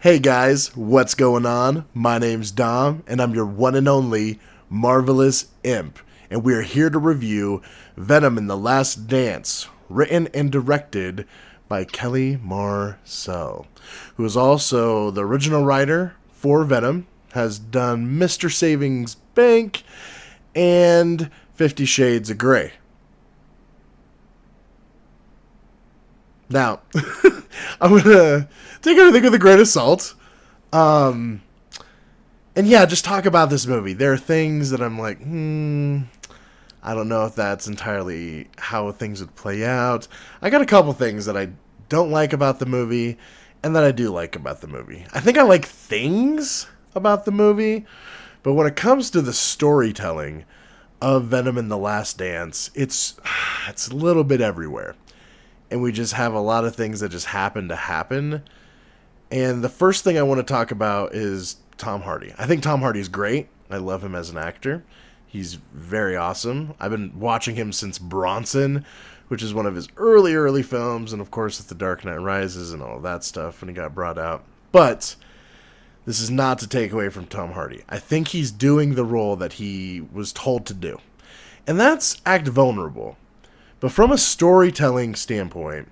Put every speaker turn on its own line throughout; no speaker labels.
Hey guys, what's going on? My name's Dom, and I'm your one and only Marvelous Imp, and we're here to review Venom in the Last Dance, written and directed by Kelly Marceau, who is also the original writer for Venom, has done Mr. Savings Bank, and 50 Shades of Grey. Now, I'm going to take everything with a grain of salt. And yeah, just talk about this movie. There are things that I'm like, I don't know if that's entirely how things would play out. I got a couple things that I don't like about the movie and that I do like about the movie. I think I like things about the movie, but when it comes to the storytelling of Venom in the Last Dance, it's a little bit everywhere. And we just have a lot of things that just happen to happen. And the first thing I want to talk about is Tom Hardy. I think Tom Hardy is great. I love him as an actor. He's very awesome. I've been watching him since Bronson, which is one of his early films. And of course, with The Dark Knight Rises and all of that stuff when he got brought out. But this is not to take away from Tom Hardy. I think he's doing the role that he was told to do. And that's act vulnerable. But from a storytelling standpoint,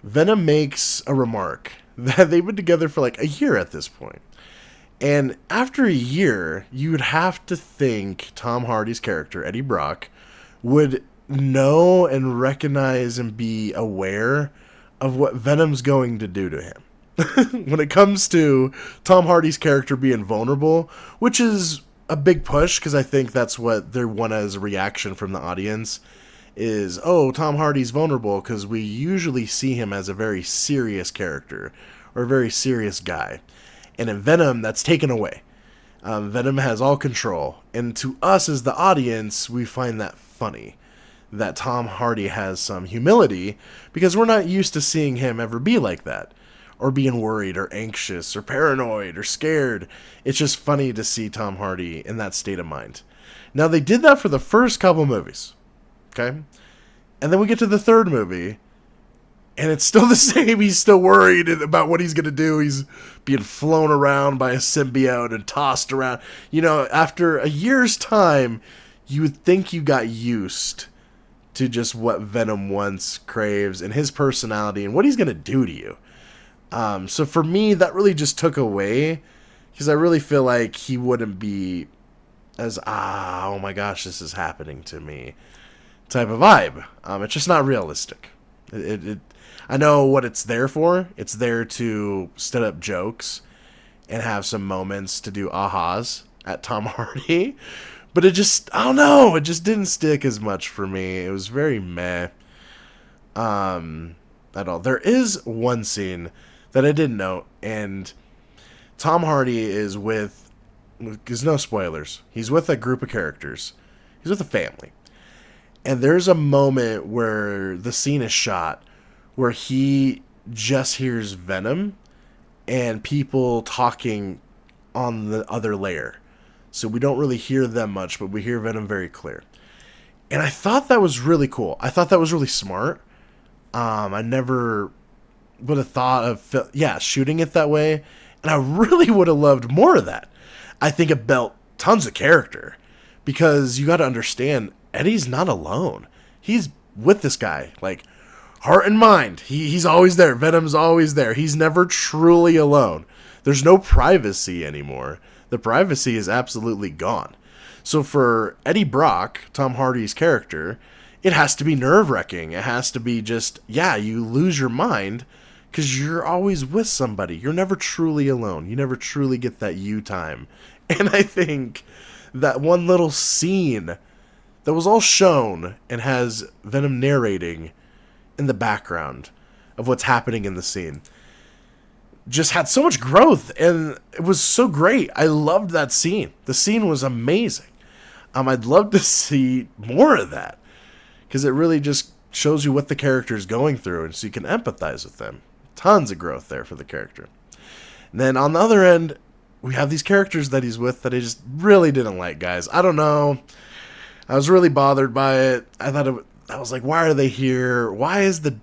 Venom makes a remark that they've been together for like a year at this point. And after a year, you would have to think Tom Hardy's character, Eddie Brock, would know and recognize and be aware of what Venom's going to do to him. When it comes to Tom Hardy's character being vulnerable, which is a big push because I think that's what they want as a reaction from the audience, is, oh, Tom Hardy's vulnerable, because we usually see him as a very serious character or a very serious guy. And in Venom, that's taken away. Venom has all control. And to us as the audience, we find that funny, that Tom Hardy has some humility, because we're not used to seeing him ever be like that, or being worried or anxious or paranoid or scared. It's just funny to see Tom Hardy in that state of mind. Now, they did that for the first couple movies. Okay? And then we get to the third movie, and it's still the same. He's still worried about what he's going to do. He's being flown around by a symbiote and tossed around. You know, after a year's time, you would think you got used to just what Venom wants, craves, and his personality and what he's going to do to you. So for me, that really just took away, because I really feel like he wouldn't be as, oh my gosh, this is happening to me type of vibe. It's just not realistic. I know what it's there for. It's there to set up jokes and have some moments to do ahas at Tom Hardy. But it just, I don't know, it just didn't stick as much for me. It was very meh at all. There is one scene that I didn't note, and Tom Hardy is with, there's no spoilers, he's with a group of characters. He's with a family. And there's a moment where the scene is shot where he just hears Venom and people talking on the other layer. So we don't really hear them much, but we hear Venom very clear. And I thought that was really cool. I thought that was really smart. I never would have thought of, shooting it that way. And I really would have loved more of that. I think it built tons of character, because you got to understand, Eddie's not alone. He's with this guy, like, heart and mind. He's always there. Venom's always there. He's never truly alone. There's no privacy anymore. The privacy is absolutely gone. So for Eddie Brock, Tom Hardy's character, it has to be nerve-wracking. It has to be just, you lose your mind because you're always with somebody. You're never truly alone. You never truly get that you time. And I think that one little scene that was all shown and has Venom narrating in the background of what's happening in the scene just had so much growth, and it was so great. I loved that scene. The scene was amazing. I'd love to see more of that, because it really just shows you what the character is going through, and so you can empathize with them. Tons of growth there for the character. And then on the other end, we have these characters that he's with that I just really didn't like, guys. I don't know. I was really bothered by it. I was like, why are they here? Why is the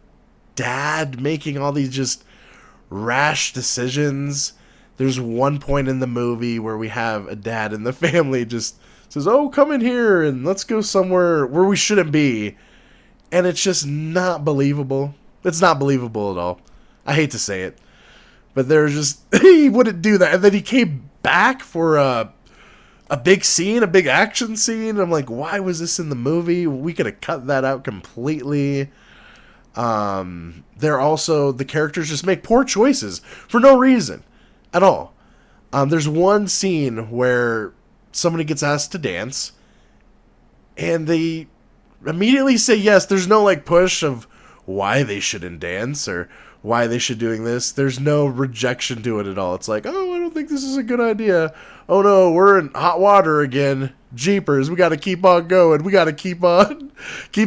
dad making all these just rash decisions? There's one point in the movie where we have a dad in the family just says, "Oh, come in here and let's go somewhere where we shouldn't be." And it's just not believable. It's not believable at all. I hate to say it. But there's just, he wouldn't do that. And then he came back for a big scene, a big action scene. I'm like, why was this in the movie? We could have cut that out completely. They're also, the characters just make poor choices for no reason at all. There's one scene where somebody gets asked to dance and they immediately say yes. There's no like push of why they shouldn't dance or why they should doing this. There's no rejection to it at all. It's like, oh, I don't think this is a good idea. Oh no, we're in hot water again. Jeepers, we got to keep on going. We got to keep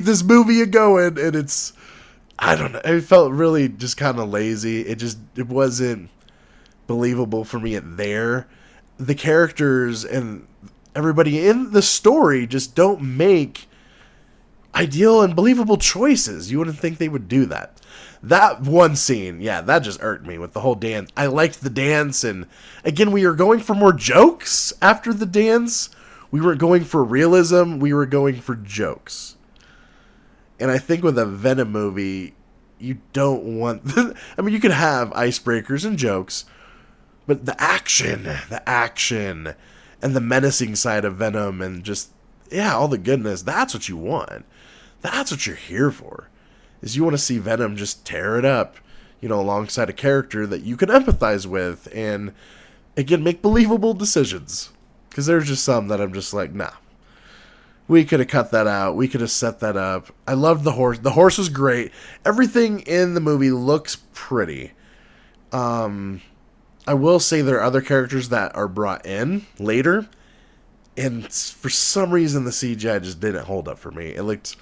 this movie going. And it's, I don't know. It felt really just kind of lazy. It wasn't believable for me at there. The characters and everybody in the story just don't make ideal and believable choices. You wouldn't think they would do that. That one scene, yeah, that just irked me with the whole dance. I liked the dance, and again, we were going for more jokes after the dance. We weren't going for realism, we were going for jokes. And I think with a Venom movie, you don't want... I mean, you could have icebreakers and jokes, but the action, and the menacing side of Venom, and just, yeah, all the goodness, that's what you want. That's what you're here for. Is you want to see Venom just tear it up, alongside a character that you can empathize with, and, again, make believable decisions. Because there's just some that I'm just like, nah. We could have cut that out. We could have set that up. I loved the horse. The horse was great. Everything in the movie looks pretty. I will say there are other characters that are brought in later, and for some reason the CGI just didn't hold up for me. It looked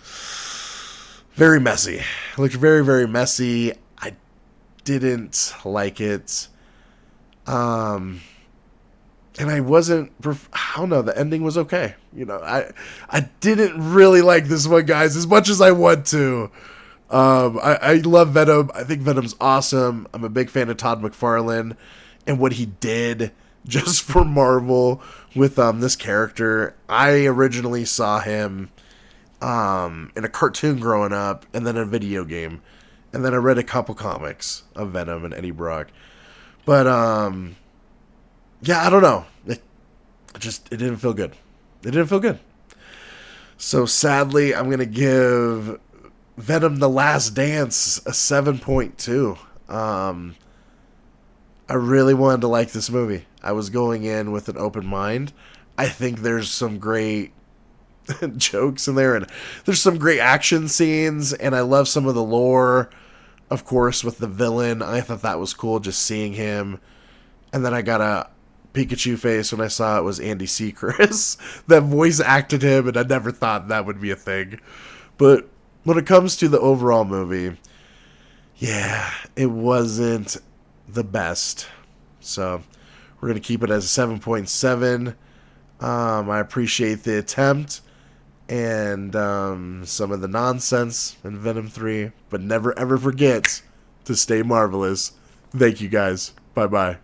very messy. It looked very, very messy. I didn't like it. And I wasn't, I don't know, the ending was okay. I didn't really like this one, guys, as much as I want to. I love Venom. I think Venom's awesome. I'm a big fan of Todd McFarlane and what he did just for Marvel with this character. I originally saw him in a cartoon growing up, and then a video game, and then I read a couple comics of Venom and Eddie Brock. But yeah, I don't know. It didn't feel good. It didn't feel good. So sadly, I'm gonna give Venom: The Last Dance a 7.2. I really wanted to like this movie. I was going in with an open mind. I think there's some great jokes in there, and there's some great action scenes, and I love some of the lore, of course, with the villain. I thought that was cool, just seeing him. And then I got a Pikachu face when I saw it was Andy Sechrist that voice acted him, and I never thought that would be a thing. But when it comes to the overall movie, yeah, it wasn't the best. So we're going to keep it as a 7.7. I appreciate the attempt and some of the nonsense in Venom 3, but never ever forget to stay marvelous. Thank you guys. Bye-bye.